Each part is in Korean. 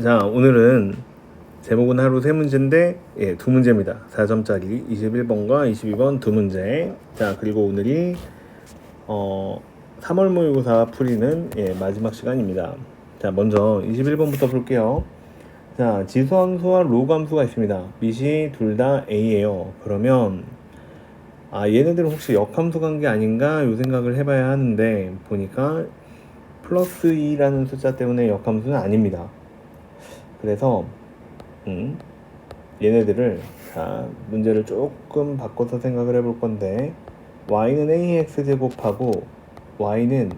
자, 오늘은 제목은 하루 세 문제인데 두 문제입니다. 4점짜리 21번과 22번 두 문제. 자, 그리고 오늘이 3월 모의고사 풀이는 마지막 시간입니다. 자, 먼저 21번부터 볼게요. 자, 지수함수와 로그함수가 있습니다. 밑이 둘 다 A예요. 그러면 얘네들은 혹시 역함수 관계 아닌가 요 생각을 해봐야 하는데 보니까 플러스 2라는 숫자 때문에 역함수는 아닙니다. 그래서 얘네들을 문제를 조금 바꿔서 생각을 해볼 건데 y는 ax 제곱하고 y는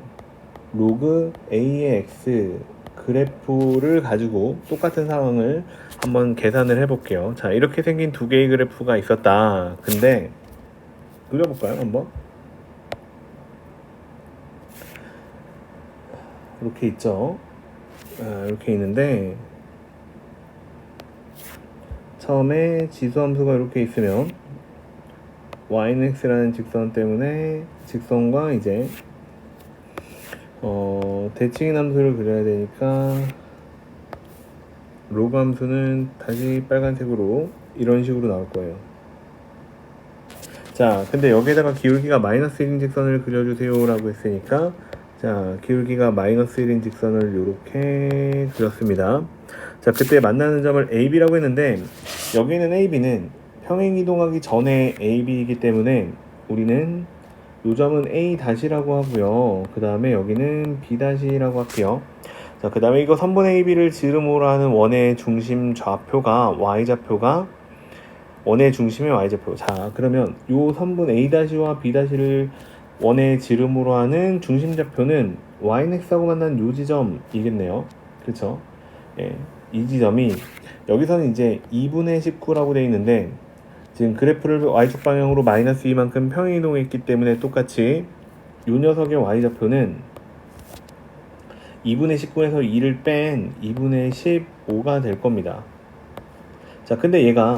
로그 a의 x 그래프를 가지고 똑같은 상황을 한번 계산을 해볼게요. 자, 이렇게 생긴 두 개의 그래프가 있었다. 근데 그려볼까요? 한번 이렇게 있죠. 이렇게 있는데 처음에 지수함수가 이렇게 있으면 y는 x라는 직선 때문에 직선과 이제 대칭인 함수를 그려야 되니까 로그 함수는 다시 빨간색으로 이런 식으로 나올 거예요. 자, 근데 여기에다가 기울기가 마이너스 1인 직선을 그려주세요 라고 했으니까 자, 기울기가 마이너스 1인 직선을 이렇게 그렸습니다. 자, 그때 만나는 점을 AB라고 했는데 여기는 AB는 평행 이동하기 전에 AB이기 때문에 우리는 요 점은 A-라고 하고요. 그 다음에 여기는 B-라고 할게요. 자, 그 다음에 이거 선분 AB를 지름으로 하는 원의 중심 좌표가 Y좌표가 원의 중심의 Y좌표. 자, 그러면 요 선분 A-와 B-를 원의 지름으로 하는 중심 좌표는 Y넥스하고 만난 요 지점이겠네요. 그렇죠? 예, 이 지점이 여기서는 이제 2분의 19라고 되어 있는데 지금 그래프를 y축 방향으로 마이너스 2만큼 평행 이동했기 때문에 똑같이 이 녀석의 y좌표는 2분의 19에서 2를 뺀 2분의 15가 될 겁니다. 자, 근데 얘가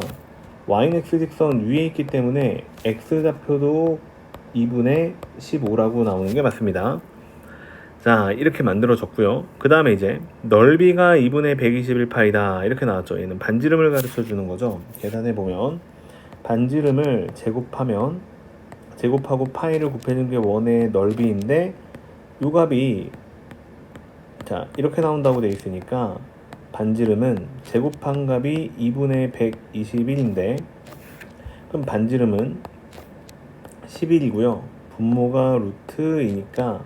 y는 x 직선 위에 있기 때문에 x좌표도 2분의 15라고 나오는 게 맞습니다. 자, 이렇게 만들어졌고요. 그 다음에 이제 넓이가 2분의 121파이다 이렇게 나왔죠. 얘는 반지름을 가르쳐 주는 거죠. 계산해 보면 반지름을 제곱하고 파이를 곱해준 게 원의 넓이인데 요 값이 자, 이렇게 나온다고 되어 있으니까 반지름은 제곱한 값이 2분의 121인데 그럼 반지름은 11이고요. 분모가 루트이니까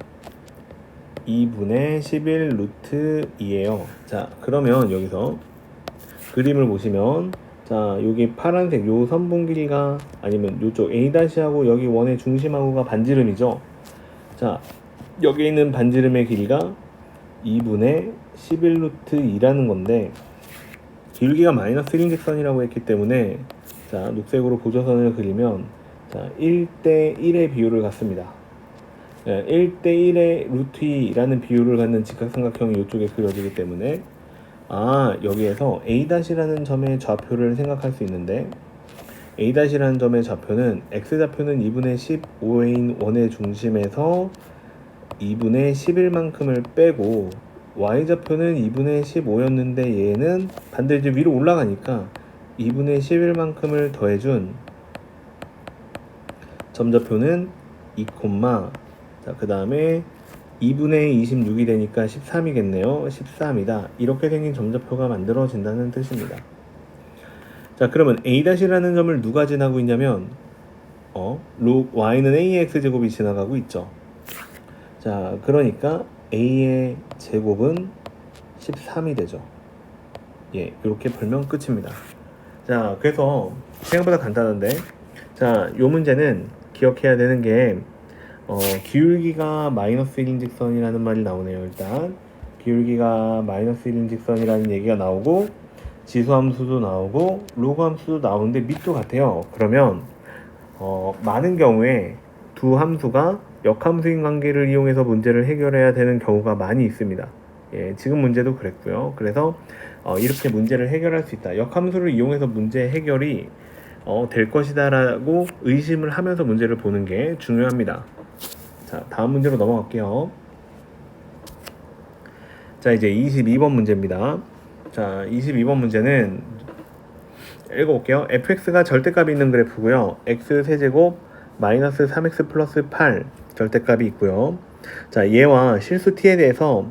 2분의 11 루트 2예요. 자, 그러면 여기서 그림을 보시면 자, 여기 파란색 요 선분 길이가 아니면 요쪽 A-하고 여기 원의 중심하고가 반지름이죠. 자, 여기 있는 반지름의 길이가 2분의 11 루트 2라는 건데 기울기가 마이너스 1인 직선이라고 했기 때문에 자, 녹색으로 보조선을 그리면 자, 1대 1의 비율을 갖습니다. 1대 1의 루트 2라는 비율을 갖는 직각삼각형이 이쪽에 그려지기 때문에 여기에서 A-라는 점의 좌표를 생각할 수 있는데 A-라는 점의 좌표는 X좌표는 2분의 15인 원의 중심에서 2분의 11만큼을 빼고 Y좌표는 2분의 15였는데 얘는 반대로 이제 위로 올라가니까 2분의 11만큼을 더해준 점좌표는 2, 자, 그 다음에 2분의 26이 되니까 13이겠네요. 13이다. 이렇게 생긴 점좌표가 만들어진다는 뜻입니다. 자, 그러면 A-라는 점을 누가 지나고 있냐면 y는 a의 x제곱이 지나가고 있죠. 자, 그러니까 a의 제곱은 13이 되죠. 예, 이렇게 풀면 끝입니다. 자, 그래서 생각보다 간단한데 자, 요 문제는 기억해야 되는 게 기울기가 마이너스 1인 직선이라는 말이 나오네요. 일단 기울기가 마이너스 1인 직선이라는 얘기가 나오고 지수함수도 나오고 로그함수도 나오는데 밑도 같아요. 그러면 많은 경우에 두 함수가 역함수인 관계를 이용해서 문제를 해결해야 되는 경우가 많이 있습니다. 예, 지금 문제도 그랬고요. 그래서 이렇게 문제를 해결할 수 있다. 역함수를 이용해서 문제 해결이 될 것이다 라고 의심을 하면서 문제를 보는 게 중요합니다. 자, 다음 문제로 넘어갈게요. 자, 이제 22번 문제입니다. 자, 22번 문제는 읽어볼게요. fx가 절대값이 있는 그래프고요. x 세제곱 마이너스 3x 플러스 8 절대값이 있고요. 자, 얘와 실수 t에 대해서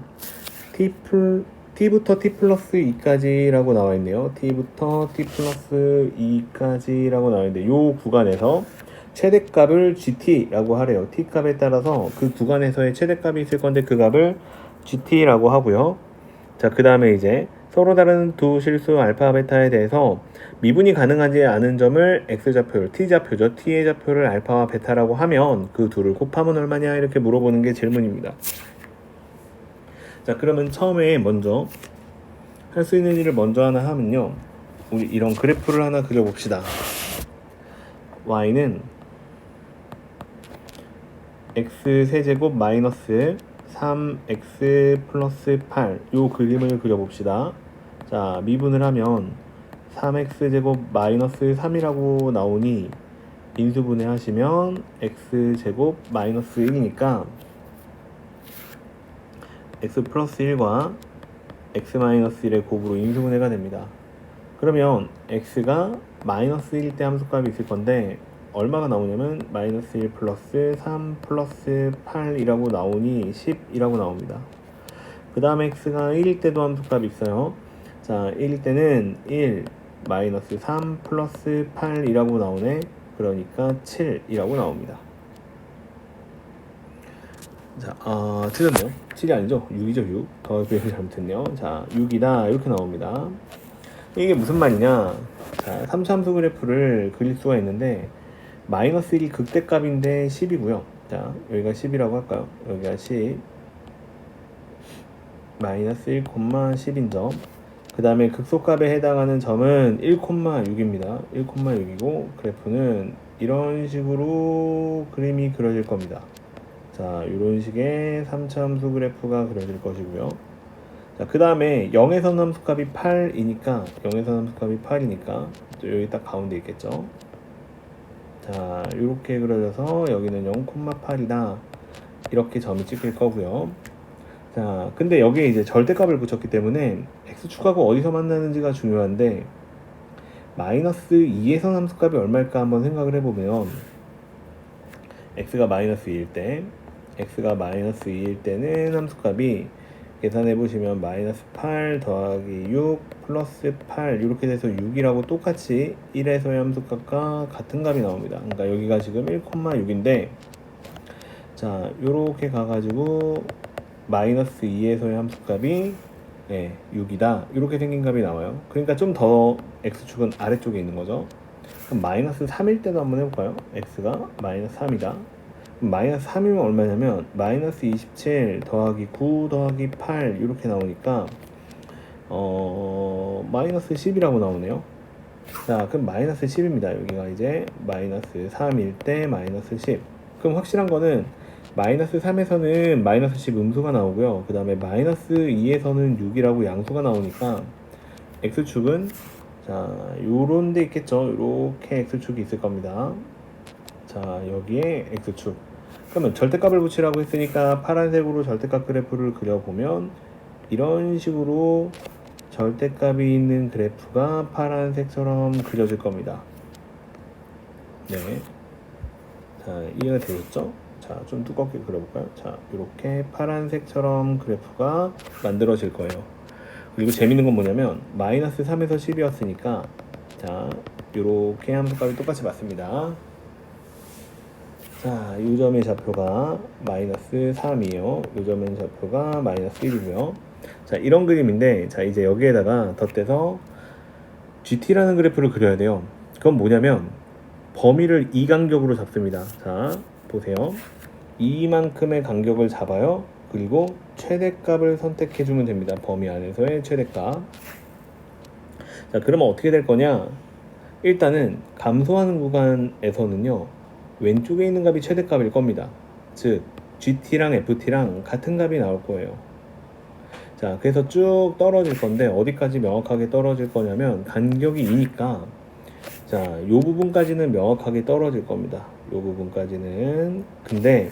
t부터 t 플러스 2까지라고 나와 있네요. t부터 t 플러스 2까지라고 나와 있는데 요 구간에서 최대값을 gt라고 하래요. t값에 따라서 그 구간에서의 최대값이 있을 건데 그 값을 gt라고 하고요. 자, 그 다음에 이제 서로 다른 두 실수 알파 베타에 대해서 미분이 가능하지 않은 점을 x좌표를 t좌표죠. t의 좌표를 알파와 베타라고 하면 그 둘을 곱하면 얼마냐 이렇게 물어보는 게 질문입니다. 자, 그러면 처음에 먼저 할 수 있는 일을 먼저 하나 하면요, 우리 이런 그래프를 하나 그려봅시다. y는 x 세제곱 마이너스 3x 플러스 8 요 그림을 그려봅시다. 자, 미분을 하면 3x 제곱 마이너스 3이라고 나오니 인수분해 하시면 x 제곱 마이너스 1이니까 x 플러스 1과 x 마이너스 1의 곱으로 인수분해가 됩니다. 그러면 x가 마이너스 1일 때 함수값이 있을 건데 얼마가 나오냐면 마이너스 1 플러스 3 플러스 8이라고 나오니 10이라고 나옵니다. 그 다음에 x가 1일 때도 함수값이 있어요. 자, 1일 때는 1 마이너스 3 플러스 8이라고 나오네. 그러니까 7이라고 나옵니다. 자, 틀렸네요. 7이 아니죠? 6이죠, 6. 더하기 잘못했네요. 자, 6이다. 이렇게 나옵니다. 이게 무슨 말이냐? 자, 3차함수 그래프를 그릴 수가 있는데 마이너스 1이 극대값인데 10이고요. 자, 여기가 10이라고 할까요? 여기가 10 마이너스 1, 10인 점. 그 다음에 극소값에 해당하는 점은 1,6입니다. 1,6이고 그래프는 이런 식으로 그림이 그려질 겁니다. 자, 이런 식의 3차 함수 그래프가 그려질 것이고요. 자, 그 다음에 0에서 함수값이 8이니까 0에서 함수값이 8이니까 여기 딱 가운데 있겠죠. 자, 이렇게 그려져서 여기는 0,8이다 이렇게 점이 찍힐 거고요. 자, 근데 여기에 이제 절대값을 붙였기 때문에 x축하고 어디서 만나는지가 중요한데 마이너스 2에서 함수값이 얼마일까 한번 생각을 해보면 x가 마이너스 2일 때는 함수값이 계산해보시면 마이너스 8 더하기 6 플러스 8 이렇게 돼서 6이라고 똑같이 1에서의 함수값과 같은 값이 나옵니다. 그러니까 여기가 지금 1,6인데 자, 요렇게 가가지고 마이너스 2에서의 함수값이 6이다 이렇게 생긴 값이 나와요. 그러니까 좀 더 x축은 아래쪽에 있는 거죠. 그럼 마이너스 3일 때도 한번 해볼까요? x가 마이너스 3이다. 마이너스 3이면 얼마냐면 마이너스 27 더하기 9 더하기 8 이렇게 나오니까 마이너스 10이라고 나오네요. 자, 그럼 마이너스 10입니다. 여기가 이제 마이너스 3일 때 마이너스 10. 그럼 확실한 거는 마이너스 3에서는 마이너스 10 음수가 나오고요. 그 다음에 마이너스 2에서는 6이라고 양수가 나오니까 x축은 자, 요런 데 있겠죠. 요렇게 x축이 있을 겁니다. 자, 여기에 x축. 그러면 절대값을 붙이라고 했으니까 파란색으로 절대값 그래프를 그려보면 이런 식으로 절대값이 있는 그래프가 파란색처럼 그려질 겁니다. 네. 자, 이해가 되셨죠? 자, 좀 두껍게 그려볼까요? 자, 이렇게 파란색처럼 그래프가 만들어질 거예요. 그리고 재밌는 건 뭐냐면 마이너스 3에서 10이었으니까 자, 이렇게 함수값이 똑같이 맞습니다. 자, 이 점의 좌표가 마이너스 3이에요. 이 점의 좌표가 마이너스 1이고요. 자, 이런 그림인데 자, 이제 여기에다가 덧대서 GT라는 그래프를 그려야 돼요. 그건 뭐냐면 범위를 이 간격으로 잡습니다. 자, 보세요. 이만큼의 간격을 잡아요. 그리고 최대값을 선택해주면 됩니다. 범위 안에서의 최대값. 자, 그러면 어떻게 될 거냐? 일단은 감소하는 구간에서는요, 왼쪽에 있는 값이 최대값일 겁니다. 즉, GT랑 FT랑 같은 값이 나올 거예요. 자, 그래서 쭉 떨어질 건데 어디까지 명확하게 떨어질 거냐면 간격이 2니까 자, 요 부분까지는 명확하게 떨어질 겁니다. 요 부분까지는. 근데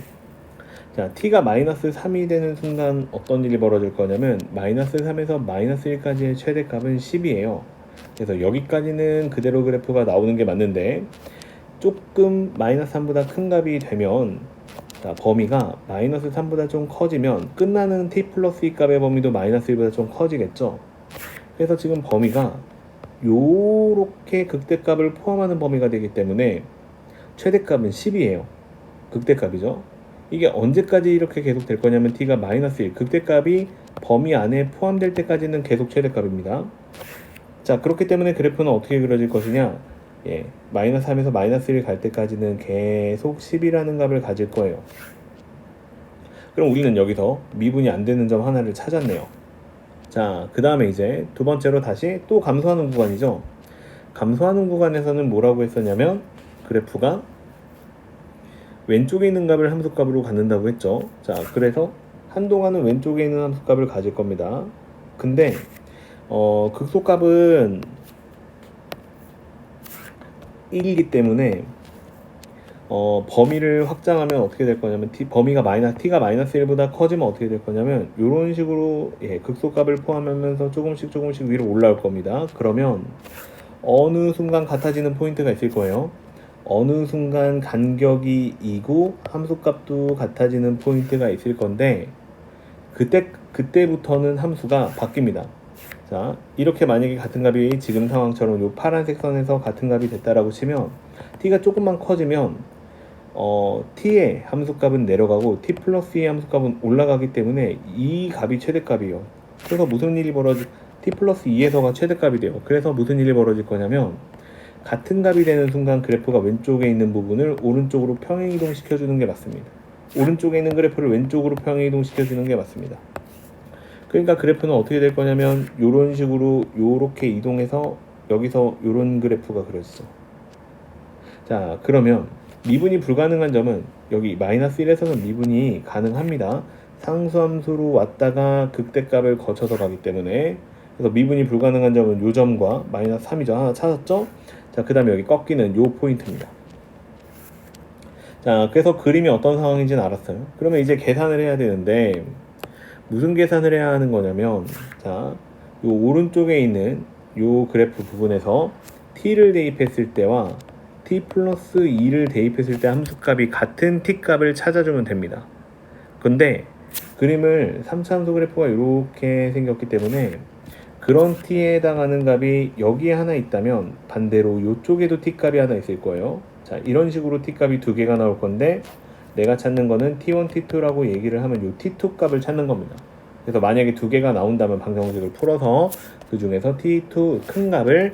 자, t가 마이너스 3이 되는 순간 어떤 일이 벌어질 거냐면 마이너스 3에서 마이너스 1까지의 최대값은 10이에요. 그래서 여기까지는 그대로 그래프가 나오는 게 맞는데 조금 마이너스 3보다 큰 값이 되면, 자, 범위가 마이너스 3보다 좀 커지면 끝나는 t 플러스 2 값의 범위도 마이너스 1보다 좀 커지겠죠. 그래서 지금 범위가 요렇게 극대값을 포함하는 범위가 되기 때문에 최대값은 10이에요. 극대값이죠. 이게 언제까지 이렇게 계속 될 거냐면 t가 마이너스 1, 극대값이 범위 안에 포함될 때까지는 계속 최대값입니다. 자, 그렇기 때문에 그래프는 어떻게 그려질 것이냐, 마이너스 3에서 마이너스 1 갈 때까지는 계속 10이라는 값을 가질 거예요. 그럼 우리는 여기서 미분이 안 되는 점 하나를 찾았네요. 자, 그 다음에 이제 두 번째로 다시 또 감소하는 구간이죠. 감소하는 구간에서는 뭐라고 했었냐면 그래프가 왼쪽에 있는 값을 함수값으로 갖는다고 했죠. 자, 그래서 한동안은 왼쪽에 있는 함수값을 가질 겁니다. 근데 극소값은 1이기 때문에 범위를 확장하면 어떻게 될 거냐면 범위가 t가 마이너스 1보다 커지면 어떻게 될 거냐면 이런 식으로 극소값을 포함하면서 조금씩 위로 올라올 겁니다. 그러면 어느 순간 같아지는 포인트가 있을 거예요. 어느 순간 간격이 2고 함수값도 같아지는 포인트가 있을 건데 그때부터는 함수가 바뀝니다. 자, 이렇게 만약에 같은 값이 지금 상황처럼 이 파란색 선에서 같은 값이 됐다라고 치면 t가 조금만 커지면 t의 함수값은 내려가고 t 플러스 2의 함수값은 올라가기 때문에 이 값이 최대값이에요. 그래서 무슨 일이 t 플러스 2에서가 최대값이 돼요. 그래서 무슨 일이 벌어질 거냐면 같은 값이 되는 순간 그래프가 왼쪽에 있는 부분을 오른쪽으로 평행이동 시켜주는 게 맞습니다. 오른쪽에 있는 그래프를 왼쪽으로 평행이동 시켜주는 게 맞습니다. 그러니까 그래프는 어떻게 될 거냐면 이런 식으로 요렇게 이동해서 여기서 이런 그래프가 그려지죠. 자, 그러면 미분이 불가능한 점은 여기 마이너스 1에서는 미분이 가능합니다. 상수함수로 왔다가 극대값을 거쳐서 가기 때문에. 그래서 미분이 불가능한 점은 요 점과 마이너스 3이죠. 하나 찾았죠? 자, 그 다음에 여기 꺾이는 요 포인트입니다. 자, 그래서 그림이 어떤 상황인지는 알았어요. 그러면 이제 계산을 해야 되는데 무슨 계산을 해야 하는 거냐면, 자, 요 오른쪽에 있는 요 그래프 부분에서 t를 대입했을 때와 t 플러스 2를 대입했을 때 함수값이 같은 t 값을 찾아주면 됩니다. 근데 그림을 3차함수 그래프가 이렇게 생겼기 때문에 그런 t에 해당하는 값이 여기에 하나 있다면 반대로 이쪽에도 t 값이 하나 있을 거예요. 자, 이런 식으로 t 값이 두 개가 나올 건데 내가 찾는 거는 t1, t2라고 얘기를 하면 이 t2 값을 찾는 겁니다. 그래서 만약에 두 개가 나온다면 방정식을 풀어서 그 중에서 t2 큰 값을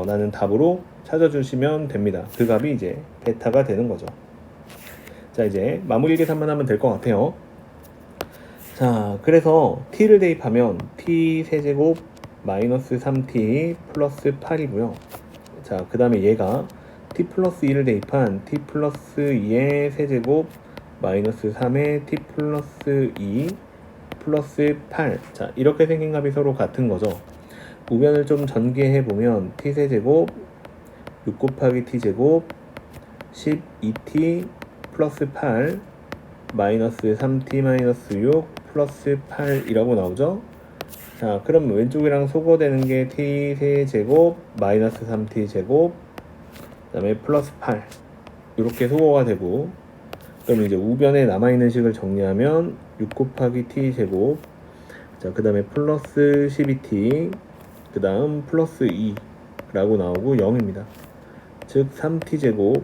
나는 답으로 찾아주시면 됩니다. 그 값이 이제 베타가 되는 거죠. 자, 이제 마무리 계산만 하면 될 것 같아요. 자, 그래서 t를 대입하면 t 세제곱 마이너스 3t 플러스 8이고요. 자, 그 다음에 얘가 t 플러스 2를 대입한 t 플러스 2의 세제곱 마이너스 3의 t 플러스 2 플러스 8. 자, 이렇게 생긴 값이 서로 같은 거죠. 우변을 좀 전개해보면 t 세제곱 6 곱하기 t 제곱 12t 플러스 8 마이너스 3t 마이너스 6 플러스 8이라고 나오죠. 자, 그럼 왼쪽이랑 소거되는 게 t 세제곱 마이너스 3t 제곱 그 다음에 플러스 8 이렇게 소거가 되고, 그럼 이제 우변에 남아있는 식을 정리하면 6 곱하기 t 제곱, 자, 그 다음에 플러스 12t, 그 다음 플러스 2라고 나오고 0입니다. 즉 3t 제곱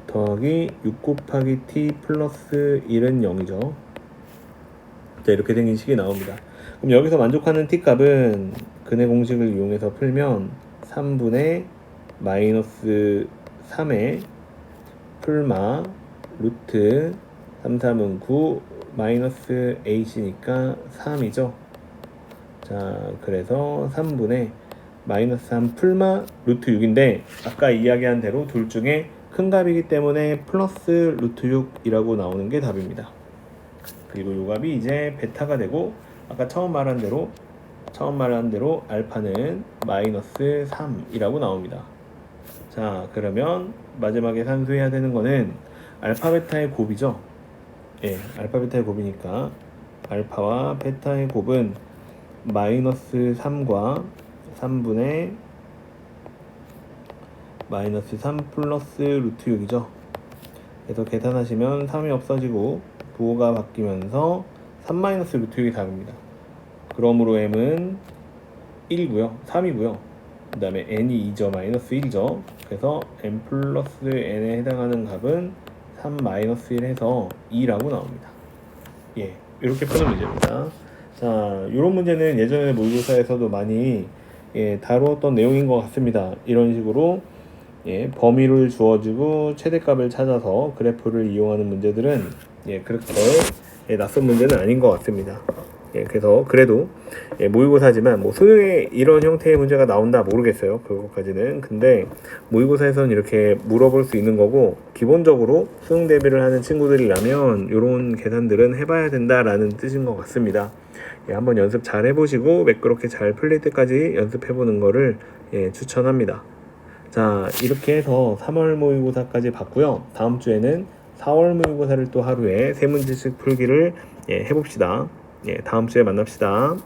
더하기 6 곱하기 t 플러스 1은 0이죠. 자, 이렇게 생긴 식이 나옵니다. 그럼 여기서 만족하는 t 값은 근의 공식을 이용해서 풀면 3분의 마이너스 3의 풀마 루트 3, 3은 9 마이너스 h니까 3이죠. 자, 그래서 3분의 마이너스 3 풀마 루트 6인데 아까 이야기한 대로 둘 중에 큰 값이기 때문에 플러스 루트 6이라고 나오는 게 답입니다. 그리고 이 값이 이제 베타가 되고 아까 처음 말한 대로 알파는 마이너스 3이라고 나옵니다. 자, 그러면 마지막에 산수해야 되는 거는 알파 베타의 곱이죠. 알파 베타의 곱이니까 알파와 베타의 곱은 마이너스 3과 3분의 마이너스 3 플러스 루트 6이죠. 그래서 계산하시면 3이 없어지고 부호가 바뀌면서 3 마이너스 루트 6이 답입니다. 그러므로 m은 1이고요. 3이고요. 그 다음에 n이 2죠. 마이너스 1이죠. 그래서 n 플러스 n에 해당하는 값은 3 마이너스 1 해서 2라고 나옵니다. 이렇게 푸는 문제입니다. 자, 이런 문제는 예전에 모의고사에서도 많이 다루었던 내용인 것 같습니다. 이런 식으로 범위를 주어지고 최대값을 찾아서 그래프를 이용하는 문제들은 그렇게 낯선 문제는 아닌 것 같습니다. 그래서 그래도 모의고사지만 뭐 수능에 이런 형태의 문제가 나온다 모르겠어요. 그것까지는. 근데 모의고사에서는 이렇게 물어볼 수 있는 거고, 기본적으로 수능 대비를 하는 친구들이라면 이런 계산들은 해봐야 된다라는 뜻인 것 같습니다. 한번 연습 잘 해보시고 매끄럽게 잘 풀릴 때까지 연습해보는 거를 추천합니다. 자, 이렇게 해서 3월 모의고사까지 봤고요. 다음 주에는 4월 모의고사를 또 하루에 3문제씩 풀기를 해봅시다. 다음 주에 만납시다.